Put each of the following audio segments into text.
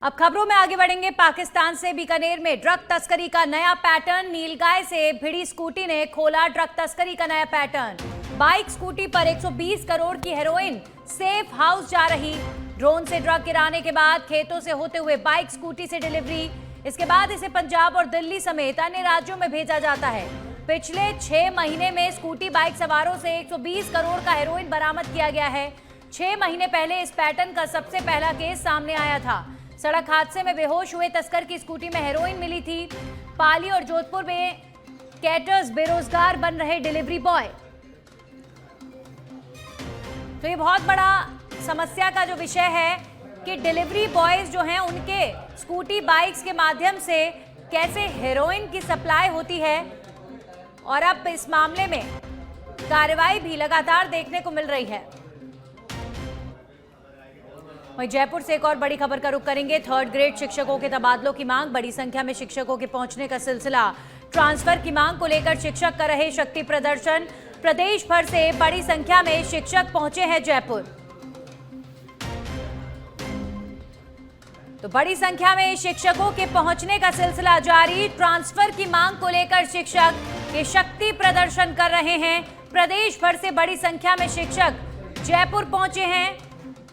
अब खबरों में आगे बढ़ेंगे। पाकिस्तान से बीकानेर में ड्रग तस्करी का नया पैटर्न। नीलगाय से भिड़ी स्कूटी ने खोला ड्रग तस्करी का नया पैटर्न। बाइक स्कूटी पर 120 करोड़ की हेरोइन सेफ हाउस जा रही। ड्रोन से ड्रग गिराने के बाद खेतों से होते हुए बाइक स्कूटी से डिलीवरी। इसके बाद इसे पंजाब और दिल्ली समेत अन्य राज्यों में भेजा जाता है। पिछले 6 महीने में स्कूटी बाइक सवारों से 120 करोड़ का हेरोइन बरामद किया गया है। 6 महीने पहले इस पैटर्न का सबसे पहला केस सामने आया था। सड़क हादसे में बेहोश हुए तस्कर की स्कूटी में हेरोइन मिली थी। पाली और जोधपुर में कैटर्स बेरोजगार बन रहे डिलीवरी बॉय। तो ये बहुत बड़ा समस्या का जो विषय है कि डिलीवरी बॉयज जो हैं उनके स्कूटी बाइक्स के माध्यम से कैसे हेरोइन की सप्लाई होती है, और अब इस मामले में कार्रवाई भी लगातार देखने को मिल रही है। वहीं जयपुर से एक और बड़ी खबर का रुख करेंगे। 3rd ग्रेड शिक्षकों के तबादलों की मांग। बड़ी संख्या में शिक्षकों के पहुंचने का सिलसिला। ट्रांसफर की मांग को लेकर शिक्षक कर रहे शक्ति प्रदर्शन। प्रदेश भर से बड़ी संख्या में शिक्षक पहुंचे हैं जयपुर। तो बड़ी संख्या में शिक्षकों के पहुंचने का सिलसिला जारी। ट्रांसफर की मांग को लेकर शिक्षक ये शक्ति प्रदर्शन कर रहे हैं। प्रदेश भर से बड़ी संख्या में शिक्षक जयपुर पहुंचे हैं।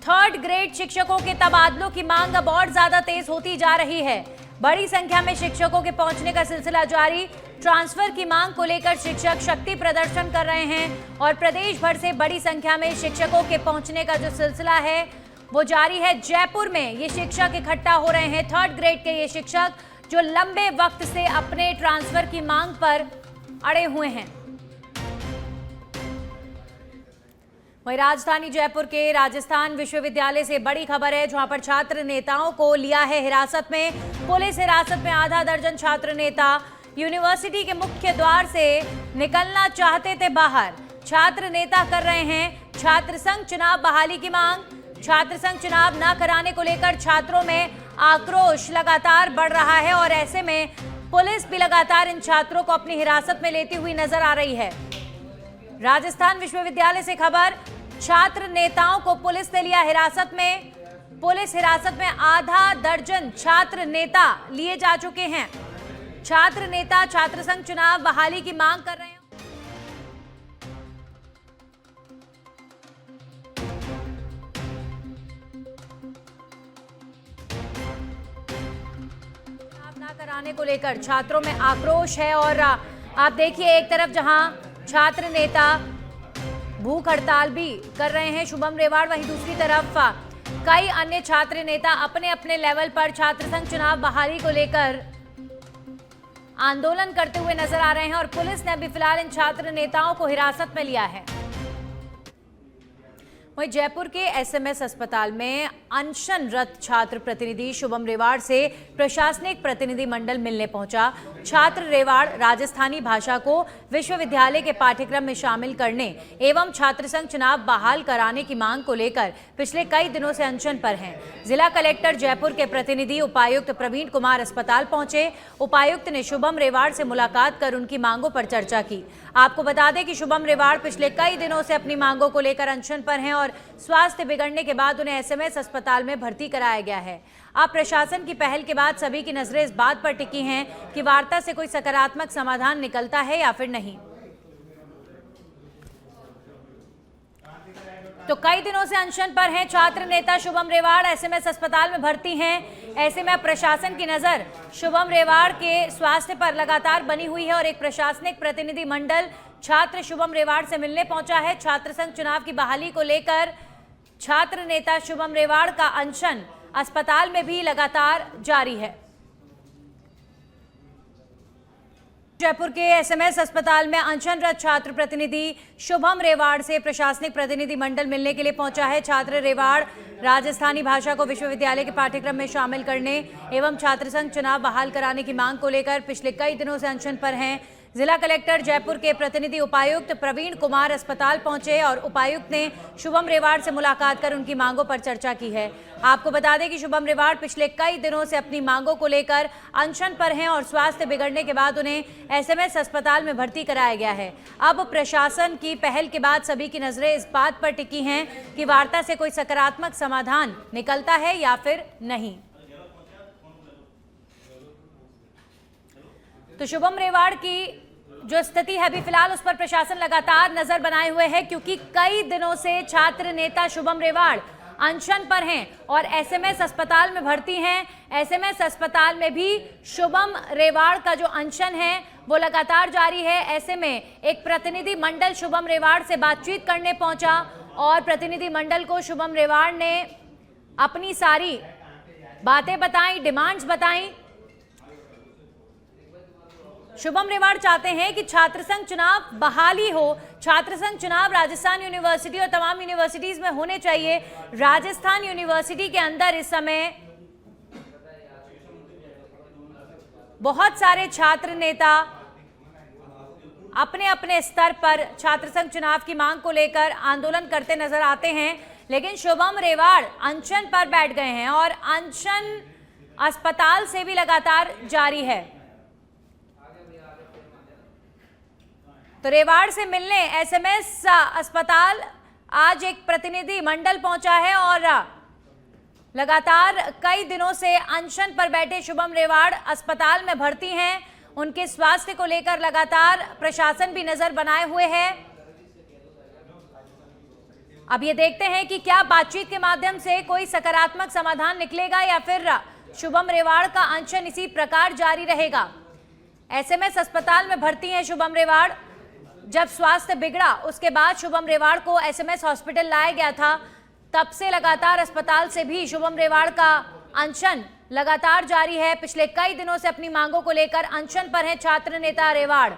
3rd ग्रेड शिक्षकों के तबादलों की मांग अब और ज्यादा तेज होती जा रही है। बड़ी संख्या में शिक्षकों के पहुंचने का सिलसिला जारी। ट्रांसफर की मांग को लेकर शिक्षक शक्ति प्रदर्शन कर रहे हैं और प्रदेश भर से बड़ी संख्या में शिक्षकों के पहुंचने का जो सिलसिला है वो जारी है। जयपुर में ये शिक्षक इकट्ठा हो रहे हैं। 3rd ग्रेड के ये शिक्षक जो लंबे वक्त से अपने ट्रांसफर की मांग पर अड़े हुए हैं। वहीं राजधानी जयपुर के राजस्थान विश्वविद्यालय से बड़ी खबर है, जहां पर छात्र नेताओं को लिया है हिरासत में। पुलिस हिरासत में आधा दर्जन छात्र नेता यूनिवर्सिटी के मुख्य द्वार से निकलना चाहते थे बाहर। छात्र नेता कर रहे हैं छात्र संघ चुनाव बहाली की मांग। छात्र संघ चुनाव न कराने को लेकर छात्रों में आक्रोश लगातार बढ़ रहा है और ऐसे में पुलिस भी लगातार इन छात्रों को अपनी हिरासत में लेती हुई नजर आ रही है। राजस्थान विश्वविद्यालय से खबर, छात्र नेताओं को पुलिस ने लिया हिरासत में। पुलिस हिरासत में आधा दर्जन छात्र नेता लिए जा चुके हैं। छात्र नेता छात्र संघ चुनाव बहाली की मांग कर रहे हैं। चुनाव ना कराने को लेकर छात्रों में आक्रोश है और आप देखिए, एक तरफ जहां छात्र नेता भूख हड़ताल भी कर रहे हैं शुभम रेवाड़, वहीं दूसरी तरफ कई अन्य छात्र नेता अपने अपने लेवल पर छात्र संघ चुनाव बहाली को लेकर आंदोलन करते हुए नजर आ रहे हैं और पुलिस ने अभी फिलहाल इन छात्र नेताओं को हिरासत में लिया है। वहीं जयपुर के एसएमएस अस्पताल में अनशनरत छात्र प्रतिनिधि शुभम रेवाड़ से प्रशासनिक प्रतिनिधि मंडल मिलने पहुंचा। छात्र रेवाड़ राजस्थानी भाषा को विश्वविद्यालय के पाठ्यक्रम में शामिल करने एवं छात्र संघ चुनाव बहाल कराने की मांग को लेकर पिछले कई दिनों से अनशन पर हैं। जिला कलेक्टर जयपुर के प्रतिनिधि उपायुक्त प्रवीण कुमार अस्पताल पहुंचे। उपायुक्त ने शुभम रेवाड़ से मुलाकात कर उनकी मांगों पर चर्चा की। आपको बता दें कि शुभम रेवाड़ पिछले कई दिनों से अपनी मांगों को लेकर अनशन पर हैं और स्वास्थ्य बिगड़ने के बाद उन्हें एसएमएस अस्पताल में भर्ती कराया गया है। अब प्रशासन की पहल के बाद सभी की नजरें इस बात पर टिकी हैं कि वार्ता से कोई सकारात्मक समाधान निकलता है या फिर नहीं। तो कई दिनों से अनशन पर हैं छात्र नेता शुभम रेवाड़, एसएमएस अस्पताल में भर्ती हैं। ऐसे में प्रशासन की नजर शुभम रेवाड़ के स्वास्थ्य पर लगातार बनी हुई है और एक प्रशासनिक प्रतिनिधि मंडल छात्र शुभम रेवाड़ से मिलने पहुंचा है। छात्र संघ चुनाव की बहाली को लेकर छात्र नेता शुभम रेवाड़ का अनशन अस्पताल में भी लगातार जारी है। जयपुर के एसएमएस अस्पताल में अनशनरत छात्र प्रतिनिधि शुभम रेवाड़ से प्रशासनिक प्रतिनिधि मंडल मिलने के लिए पहुंचा है। छात्र रेवाड़ राजस्थानी भाषा को विश्वविद्यालय के पाठ्यक्रम में शामिल करने एवं छात्र संघ चुनाव बहाल कराने की मांग को लेकर पिछले कई दिनों से अनशन पर हैं। जिला कलेक्टर जयपुर के प्रतिनिधि उपायुक्त प्रवीण कुमार अस्पताल पहुंचे और उपायुक्त ने शुभम रेवाड़ से मुलाकात कर उनकी मांगों पर चर्चा की है। आपको बता दें कि शुभम रेवाड़ पिछले कई दिनों से अपनी मांगों को लेकर अनशन पर हैं और स्वास्थ्य बिगड़ने के बाद उन्हें एसएमएस अस्पताल में भर्ती कराया गया है। अब प्रशासन की पहल के बाद सभी की नजरें इस बात पर टिकी हैं कि वार्ता से कोई सकारात्मक समाधान निकलता है या फिर नहीं। तो शुभम रेवाड़ की जो स्थिति है अभी फिलहाल उस पर प्रशासन लगातार नजर बनाए हुए है, क्योंकि कई दिनों से छात्र नेता शुभम रेवाड़ अनशन पर हैं और एसएमएस अस्पताल में भर्ती हैं। एसएमएस अस्पताल में भी शुभम रेवाड़ का जो अनशन है वो लगातार जारी है। ऐसे में एक प्रतिनिधि मंडल शुभम रेवाड़ से बातचीत करने पहुंचा और प्रतिनिधि मंडल को शुभम रेवाड़ ने अपनी सारी बातें बताई, डिमांड्स बताई। शुभम रेवाड़ चाहते हैं कि छात्र संघ चुनाव बहाली हो। छात्र संघ चुनाव राजस्थान यूनिवर्सिटी और तमाम यूनिवर्सिटीज में होने चाहिए। राजस्थान यूनिवर्सिटी के अंदर इस समय बहुत सारे छात्र नेता अपने अपने स्तर पर छात्र संघ चुनाव की मांग को लेकर आंदोलन करते नजर आते हैं, लेकिन शुभम रेवाड़ अनशन पर बैठ गए हैं और अनशन अस्पताल से भी लगातार जारी है। तो रेवाड़ से मिलने एसएमएस अस्पताल आज एक प्रतिनिधि मंडल पहुंचा है और लगातार कई दिनों से अनशन पर बैठे शुभम रेवाड़ अस्पताल में भर्ती हैं। उनके स्वास्थ्य को लेकर लगातार प्रशासन भी नजर बनाए हुए है। अब ये देखते हैं कि क्या बातचीत के माध्यम से कोई सकारात्मक समाधान निकलेगा या फिर शुभम रेवाड़ का अनशन इसी प्रकार जारी रहेगा। एसएमएस अस्पताल में भर्ती हैं शुभम रेवाड़। जब स्वास्थ्य बिगड़ा उसके बाद शुभम रेवाड़ को एसएमएस हॉस्पिटल लाया गया था, तब से लगातार अस्पताल से भी शुभम रेवाड़ का अनशन लगातार जारी है। पिछले कई दिनों से अपनी मांगों को लेकर अनशन पर है छात्र नेता रेवाड़।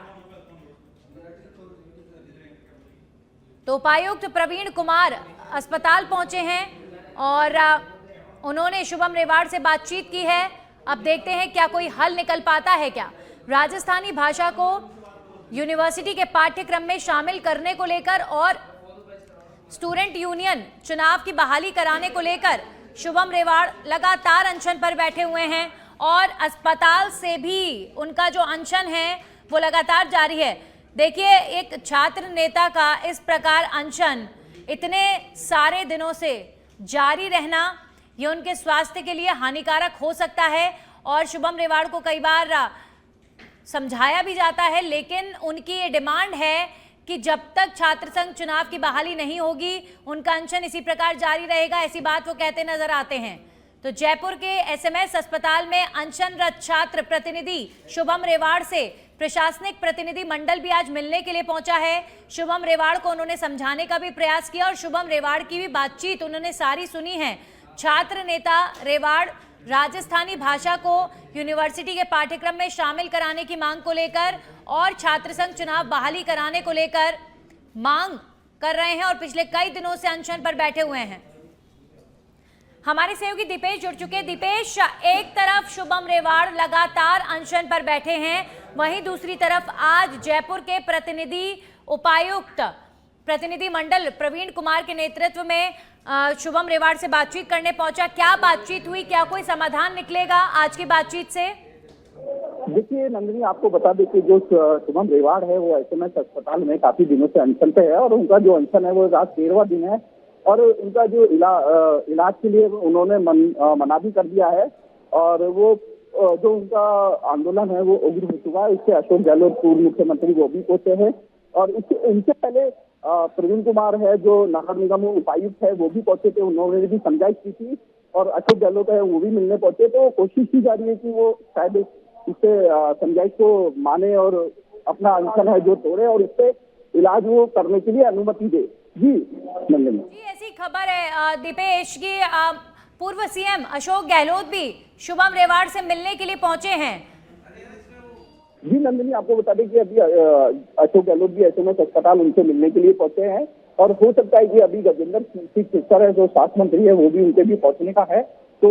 तो उपायुक्त प्रवीण कुमार अस्पताल पहुंचे हैं और उन्होंने शुभम रेवाड़ से बातचीत की है। अब देखते हैं क्या कोई हल निकल पाता है क्या। राजस्थानी भाषा को यूनिवर्सिटी के पाठ्यक्रम में शामिल करने को लेकर और स्टूडेंट यूनियन चुनाव की बहाली कराने को लेकर शुभम रेवाड़ लगातार अनशन पर बैठे हुए हैं और अस्पताल से भी उनका जो अनशन है वो लगातार जारी है। देखिए, एक छात्र नेता का इस प्रकार अनशन इतने सारे दिनों से जारी रहना ये उनके स्वास्थ्य के लिए हानिकारक हो सकता है और शुभम रेवाड़ को कई बार समझाया भी जाता है, लेकिन उनकी ये डिमांड है कि जब तक छात्र संघ चुनाव की बहाली नहीं होगी उनका अनशन इसी प्रकार जारी रहेगा। ऐसी बात वो कहते नजर आते हैं। तो जयपुर के एसएमएस अस्पताल में अनशनरत छात्र प्रतिनिधि शुभम रेवाड़ से प्रशासनिक प्रतिनिधि मंडल भी आज मिलने के लिए पहुंचा है। शुभम रेवाड़ को उन्होंने समझाने का भी प्रयास किया और शुभम रेवाड़ की भी बातचीत उन्होंने सारी सुनी है। छात्र नेता रेवाड़ राजस्थानी भाषा को यूनिवर्सिटी के पाठ्यक्रम में शामिल कराने की मांग को लेकर और छात्र संघ चुनाव बहाली कराने को लेकर मांग कर रहे हैं और पिछले कई दिनों से अनशन पर बैठे हुए हैं। हमारे सहयोगी दीपेश जुड़ चुके। दीपेश, एक तरफ शुभम रेवाड़ लगातार अनशन पर बैठे हैं, वहीं दूसरी तरफ आज जयपुर के उपायुक्त प्रतिनिधि मंडल प्रवीण कुमार के नेतृत्व में शुभम रेवाड़ से बातचीत करने पहुंचा। क्या बातचीत हुई, क्या कोई समाधान निकलेगा आज की बातचीत से? देखिए नंदिनी, आपको बता दें कि जो शुभम रेवाड़ है वो एसएमएस अस्पताल में काफी दिनों से अनशन पे है और उनका जो अनशन है वो आज 13वां दिन है और उनका जो इलाज के लिए उन्होंने मना भी कर दिया है और वो जो उनका आंदोलन है वो उग्र हो चुका है। इससे अशोक गहलोत पूर्व मुख्यमंत्री वो भी पहुंचे हैं और इनसे पहले प्रवीण कुमार है जो नगर निगम उपायुक्त है वो भी पहुंचे थे, उन्होंने भी समझाइश की थी और अशोक गहलोत है वो भी मिलने पहुंचे। तो कोशिश की जा रही है कि वो शायद इससे समझाइश को माने और अपना अनशन है जो तोड़े और इससे इलाज वो करने के लिए अनुमति दे। जी नंदनी जी, ऐसी खबर है दीपेश की पूर्व सीएम अशोक गहलोत भी शुभम रेवाड़ से मिलने के लिए पहुंचे हैं। जी नंदिनी, आपको बता दें कि अभी अशोक गहलोत भी एसएमएस अस्पताल उनसे मिलने के लिए पहुंचे हैं और हो सकता है कि अभी गजेंद्र सिंह शेखर है जो स्वास्थ्य मंत्री है वो भी उनके भी पहुंचने का है। तो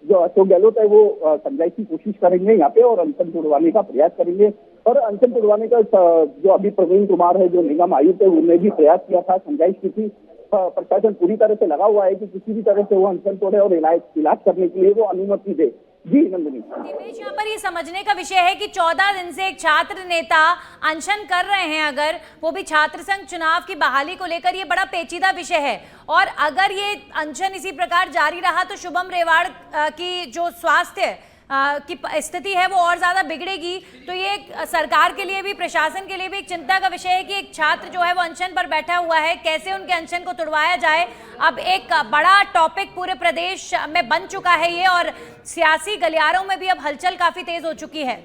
जो अशोक गहलोत है वो समझाइश की कोशिश करेंगे यहाँ पे और अनशन तोड़वाने का प्रयास करेंगे और अनशन तोड़वाने का जो अभी प्रवीण कुमार है जो निगम आयुक्त है उन्होंने भी प्रयास किया था, समझाइश की थी। प्रशासन पूरी तरह से लगा हुआ है कि किसी भी तरह से वो अनशन तोड़े और इलाज करने के लिए वो अनुमति दे। जी नंदिनी, दीपेश, यहाँ पर ये समझने का विषय है कि 14 दिन से एक छात्र नेता अनशन कर रहे हैं, अगर वो भी छात्र संघ चुनाव की बहाली को लेकर, ये बड़ा पेचीदा विषय है और अगर ये अनशन इसी प्रकार जारी रहा तो शुभम रेवाड़ की जो स्वास्थ्य की स्थिति है वो और ज्यादा बिगड़ेगी। तो ये सरकार के लिए भी, प्रशासन के लिए भी एक चिंता का विषय है कि एक छात्र जो है वो अनशन पर बैठा हुआ है, कैसे उनके अनशन को तुड़वाया जाए। अब एक बड़ा टॉपिक पूरे प्रदेश में बन चुका है ये, और सियासी गलियारों में भी अब हलचल काफी तेज हो चुकी है।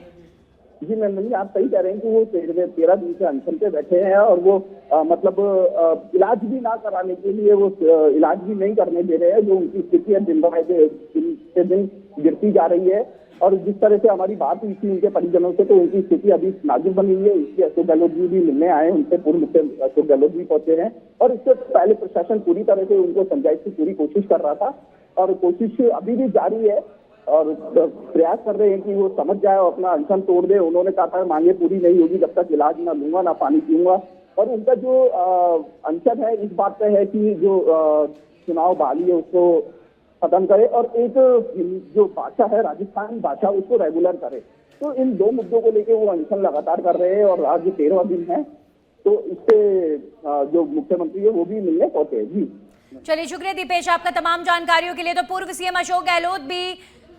जी नंदनी, आप सही कह रहे हैं कि वो 13 दिन से अनशन पे बैठे हैं और वो इलाज भी ना कराने के लिए वो इलाज भी नहीं करने दे रहे हैं। जो उनकी स्थिति है दिन से दिन गिरती जा रही है, और जिस तरह से हमारी बात हुई थी उनके परिजनों से, तो उनकी स्थिति अभी नाजुक बनी हुई है। इसलिए अशोक गहलोत जी भी मिलने आए, उनसे पूर्व मुख्यमंत्री अशोक गहलोत जी पहुंचे हैं, और इससे पहले प्रशासन पूरी तरह से उनको समझाइश की पूरी कोशिश कर रहा था, और कोशिश अभी भी जारी है, और प्रयास कर रहे हैं कि वो समझ जाए और अपना अनशन तोड़ दे। उन्होंने कहा था मांगे पूरी नहीं होगी जब तक इलाज ना लूंगा, ना पानी पीऊंगा। और उनका जो अनशन है इस बात पे है कि जो चुनाव बहाली है उसको खत्म करे, और एक जो भाषा है राजस्थानी भाषा उसको रेगुलर करे। तो इन दो मुद्दों को लेकर वो अनशन लगातार कर रहे हैं, और आज 13वां दिन है, तो इससे जो मुख्यमंत्री है वो भी मिलने पहुंचे। जी चलिए, शुक्रिया दीपेश आपका तमाम जानकारियों के लिए। तो पूर्व सीएम अशोक गहलोत भी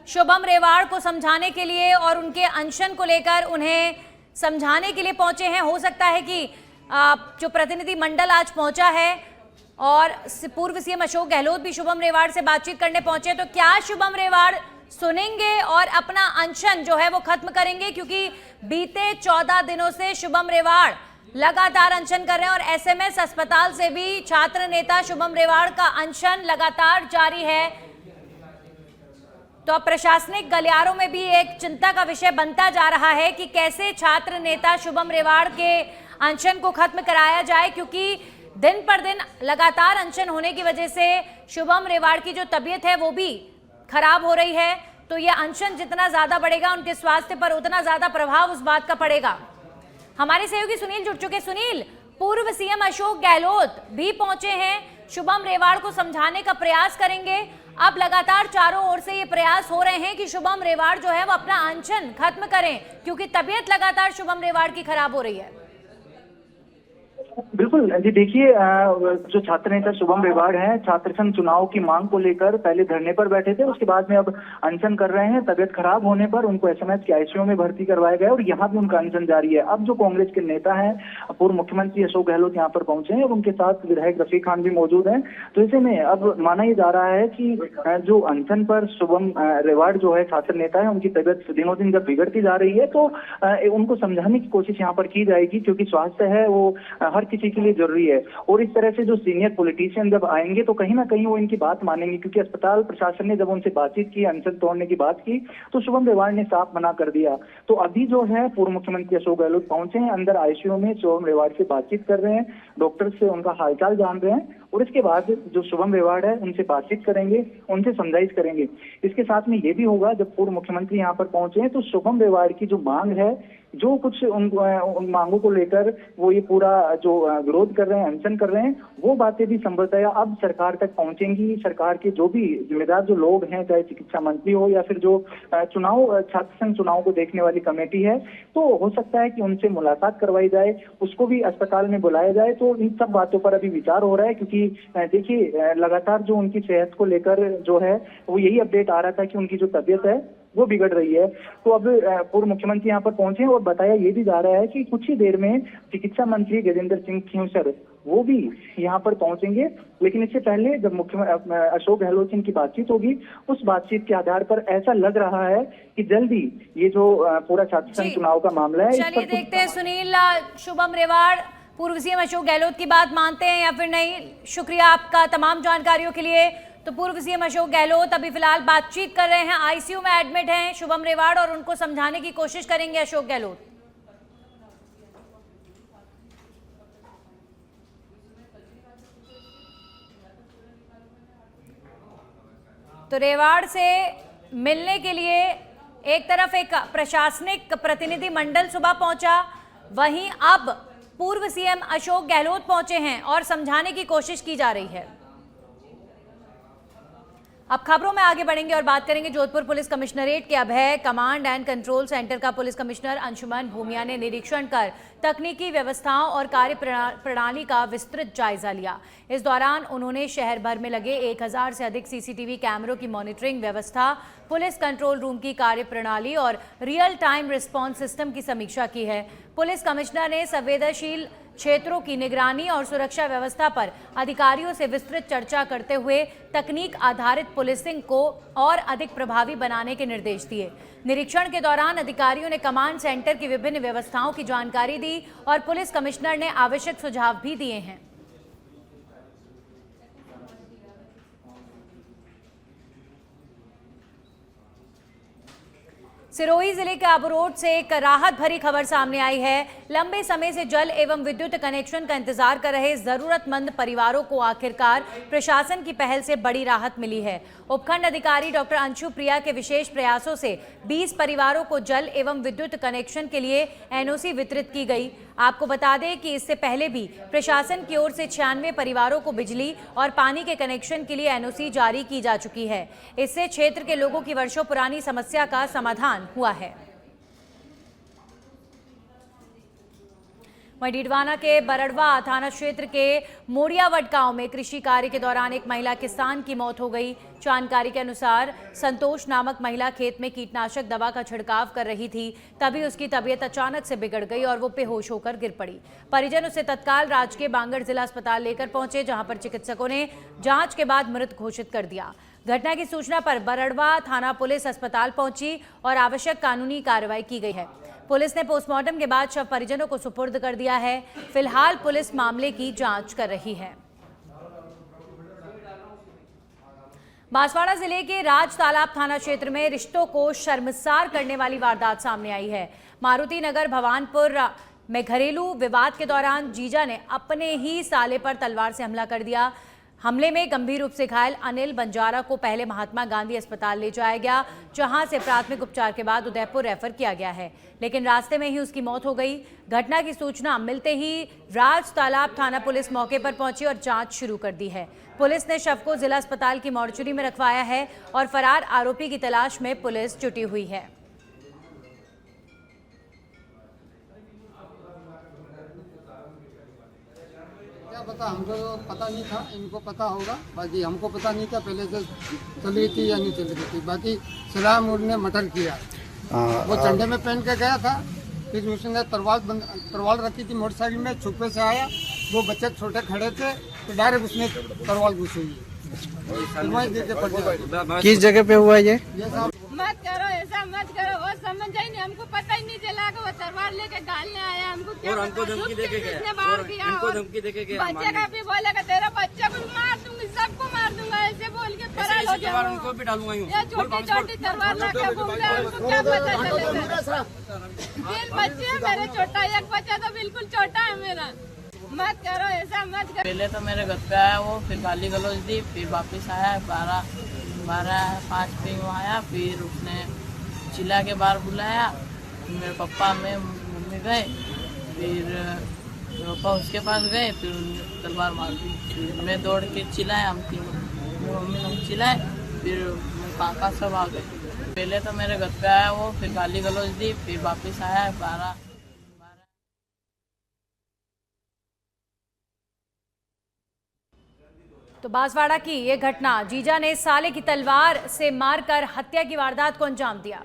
शुभम रेवाड़ को समझाने के लिए और उनके अनशन को लेकर उन्हें समझाने के लिए पहुंचे हैं। हो सकता है कि जो प्रतिनिधि मंडल आज पहुंचा है और पूर्व सीएम अशोक गहलोत भी शुभम रेवाड़ से बातचीत करने पहुंचे, तो क्या शुभम रेवाड़ सुनेंगे और अपना अनशन जो है वो खत्म करेंगे? क्योंकि बीते 14 दिनों से शुभम रेवाड़ लगातार अनशन कर रहे हैं, और एसएमएस अस्पताल से भी छात्र नेता शुभम रेवाड़ का अनशन लगातार जारी है। तो अब प्रशासनिक गलियारों में भी एक चिंता का विषय बनता जा रहा है कि कैसे छात्र नेता शुभम रेवाड़ के अनशन को खत्म कराया जाए, क्योंकि दिन पर दिन लगातार अनशन होने की वजह से शुभम रेवाड़ की जो तबीयत है वो भी खराब हो रही है। तो यह अनशन जितना ज्यादा बढ़ेगा उनके स्वास्थ्य पर उतना ज्यादा प्रभाव उस बात का पड़ेगा। हमारे सहयोगी सुनील जुड़ चुके। सुनील, पूर्व सीएम अशोक गहलोत भी पहुंचे हैं, शुभम रेवाड़ को समझाने का प्रयास करेंगे। अब लगातार चारों ओर से ये प्रयास हो रहे हैं कि शुभम रेवाड़ जो है वो अपना अनशन खत्म करें, क्योंकि तबीयत लगातार शुभम रेवाड़ की खराब हो रही है। बिल्कुल जी, देखिए जो छात्र नेता शुभम रेवाड़ हैं, छात्र संघ चुनाव की मांग को लेकर पहले धरने पर बैठे थे, उसके बाद में अब अनशन कर रहे हैं। तबियत खराब होने पर उनको एसएमएस के आईसीयू में भर्ती करवाया गया, और यहाँ भी उनका अनशन जारी है। अब जो कांग्रेस के नेता हैं, पूर्व मुख्यमंत्री अशोक गहलोत यहाँ पर पहुंचे हैं, और उनके साथ विधायक रफीक खान भी मौजूद हैं। तो ऐसे में अब माना ये जा रहा है कि जो अनशन पर शुभम रेवाड़ जो है छात्र नेता है, उनकी तबियत दिनों दिन जब बिगड़ती जा रही है, तो उनको समझाने की कोशिश यहाँ पर की जाएगी, क्योंकि स्वास्थ्य है वो हर किसी के लिए जरूरी है। और इस तरह से जो सीनियर पॉलिटिशियन जब आएंगे तो कहीं ना कहीं वो इनकी बात मानेंगे, क्योंकि अस्पताल प्रशासन ने जब उनसे बातचीत की, अनशन तोड़ने की बात की, तो शुभम रेवाड़ ने साफ मना कर दिया। तो अभी जो है पूर्व मुख्यमंत्री अशोक गहलोत पहुंचे हैं, अंदर आईसीयू में शुभम रेवाड़ से बातचीत कर रहे हैं, डॉक्टर से उनका हालचाल जान रहे हैं, और इसके बाद जो शुभम रेवाड़ है उनसे बातचीत करेंगे, उनसे समझाइश करेंगे। इसके साथ में ये भी होगा, जब पूर्व मुख्यमंत्री यहाँ पर पहुंचे हैं तो शुभम रेवाड़ की जो मांग है, जो कुछ उन मांगों को लेकर वो ये पूरा जो विरोध कर रहे हैं, अनशन कर रहे हैं, वो बातें भी संभवतः अब सरकार तक पहुंचेंगी। सरकार के जो भी जिम्मेदार जो लोग हैं, चाहे चिकित्सा मंत्री हो या फिर जो चुनाव छात्र संघ चुनाव को देखने वाली कमेटी है, तो हो सकता है कि उनसे मुलाकात करवाई जाए, उसको भी अस्पताल में बुलाया जाए। तो इन सब बातों पर अभी विचार हो रहा है, क्योंकि देखिए लगातार जो उनकी सेहत को लेकर जो है वो यही अपडेट आ रहा था कि उनकी जो तबीयत है वो बिगड़ रही है। तो अब पूर्व मुख्यमंत्री यहाँ पर पहुंचे, और बताया ये भी जा रहा है कि कुछ ही देर में चिकित्सा मंत्री गजेंद्र सिंह खींवसर वो भी यहाँ पर पहुंचेंगे। लेकिन इससे पहले जब मुख्यमंत्री अशोक गहलोत सिंह की बातचीत होगी, उस बातचीत के आधार पर ऐसा लग रहा है कि जल्दी ये जो पूरा छात्र संघ चुनाव का मामला है, चलिए देखते हैं सुनील, शुभम रेवाड़ पूर्व सीएम अशोक गहलोत की बात मानते हैं या फिर नहीं। शुक्रिया आपका तमाम जानकारियों के लिए। तो पूर्व सीएम अशोक गहलोत अभी फिलहाल बातचीत कर रहे हैं, आईसीयू में एडमिट हैं शुभम रेवाड़, और उनको समझाने की कोशिश करेंगे अशोक गहलोत। तो रेवाड़ से मिलने के लिए एक तरफ एक प्रशासनिक प्रतिनिधि मंडल सुबह पहुंचा, वहीं अब पूर्व सीएम अशोक गहलोत पहुंचे हैं और समझाने की कोशिश की जा रही है। अब खबरों में आगे बढ़ेंगे और बात करेंगे जोधपुर पुलिस कमिश्नरेट के अभय कमांड एंड कंट्रोल सेंटर का पुलिस कमिश्नर अंशुमन भूमिया ने निरीक्षण कर तकनीकी व्यवस्थाओं और कार्य प्रणाली का विस्तृत जायजा लिया। इस दौरान उन्होंने शहर भर में लगे 1000 से अधिक सीसीटीवी कैमरों की मॉनिटरिंग व्यवस्था, पुलिस कंट्रोल रूम की कार्य प्रणाली और रियल टाइम रिस्पॉन्स सिस्टम की समीक्षा की है। पुलिस कमिश्नर ने संवेदनशील क्षेत्रों की निगरानी और सुरक्षा व्यवस्था पर अधिकारियों से विस्तृत चर्चा करते हुए तकनीक आधारित पुलिसिंग को और अधिक प्रभावी बनाने के निर्देश दिए। निरीक्षण के दौरान अधिकारियों ने कमांड सेंटर की विभिन्न व्यवस्थाओं की जानकारी दी और पुलिस कमिश्नर ने आवश्यक सुझाव भी दिए हैं। सिरोही जिले के अबरोड से एक राहत भरी खबर सामने आई है। लंबे समय से जल एवं विद्युत कनेक्शन का इंतजार कर रहे जरूरतमंद परिवारों को आखिरकार प्रशासन की पहल से बड़ी राहत मिली है। उपखंड अधिकारी डॉक्टर अंशु प्रिया के विशेष प्रयासों से 20 परिवारों को जल एवं विद्युत कनेक्शन के लिए एनओसी वितरित की गई। आपको बता दें कि इससे पहले भी प्रशासन की ओर से 96 परिवारों को बिजली और पानी के कनेक्शन के लिए एनओसी जारी की जा चुकी है। इससे क्षेत्र के लोगों की वर्षों पुरानी समस्या का समाधान हुआ है। वहीं डीडवाना के बरड़वा थाना क्षेत्र के मोड़ियावट गांव में कृषि कार्य के दौरान एक महिला किसान की मौत हो गई। जानकारी के अनुसार संतोष नामक महिला खेत में कीटनाशक दवा का छिड़काव कर रही थी, तभी उसकी तबीयत अचानक से बिगड़ गई और वो बेहोश होकर गिर पड़ी। परिजन उसे तत्काल राजकीय बांगड़ जिला अस्पताल लेकर पहुंचे, जहां पर चिकित्सकों ने जांच के बाद मृत घोषित कर दिया। घटना की सूचना पर बरड़वा थाना पुलिस अस्पताल पहुंची और आवश्यक कानूनी कार्रवाई की गई है। पुलिस ने पोस्टमार्टम के बाद शव परिजनों को सुपुर्द कर दिया है। फिलहाल पुलिस मामले की जांच कर रही है। बांसवाड़ा जिले के राज तालाब थाना क्षेत्र में रिश्तों को शर्मसार करने वाली वारदात सामने आई है। मारुति नगर भवानपुर में घरेलू विवाद के दौरान जीजा ने अपने ही साले पर तलवार से हमला कर दिया। हमले में गंभीर रूप से घायल अनिल बंजारा को पहले महात्मा गांधी अस्पताल ले जाया गया, जहां से प्राथमिक उपचार के बाद उदयपुर रेफर किया गया है, लेकिन रास्ते में ही उसकी मौत हो गई। घटना की सूचना मिलते ही राज तालाब थाना पुलिस मौके पर पहुंची और जांच शुरू कर दी है। पुलिस ने शव को जिला अस्पताल की मॉर्चरी में रखवाया है और फरार आरोपी की तलाश में पुलिस जुटी हुई है। क्या पता, हमको पता नहीं था, इनको पता होगा, बाकी हमको पता नहीं था पहले से चल रही थी या नहीं चल रही थी। बाकी सलाम ने मटर किया, वो चंडे में पहन के गया था, फिर उसने तरवाल रखी थी मोटरसाइकिल में, छुपे से आया, वो बच्चे छोटे खड़े थे तो डायरेक्ट उसने तरवाल घुसी हुई। किस जगह पे हुआ ये? मत करो ऐसा, मत करो, वो समझ ही नहीं, हमको पता ही नहीं चला कि वो तलवार लेके डालने आया। हमको क्या और हमको धमकी देके गया, इनको धमकी देके गया। बच्चे का भी बोलेगा तेरा बच्चे को मार दूंगी, सबको मार दूंगा, ऐसे बोल के फरार हो गया। उनको भी डालूंगा यूं। ये छोटी छोटी तलवार लेके घूम रहे हैं, उनको क्या पता चलेगा। 3 बच्चे हैं मेरे, छोटा एक बच्चा तो बिल्कुल छोटा है मेरा। मत करो ऐसा, मत करो। पहले तो मेरे घर पे आया वो, फिर गाली गलौज दी, फिर वापस आया 12-5 पे आया, फिर उसने चिल्ला के बाहर बुलाया। मेरे पापा मैं मम्मी गए, फिर पापा उसके पास गए, फिर तलवार मार दी। फिर मैं दौड़ के चिल्लाया, हम तीनों, मम्मी लोग चिल्लाए, फिर मेरे पापा सब आ गए। पहले तो मेरे घर पे आया वो, फिर गाली गलौज दी, फिर वापस आया 12। तो बांसवाड़ा की ये घटना, जीजा ने साले की तलवार से मारकर हत्या की वारदात को अंजाम दिया।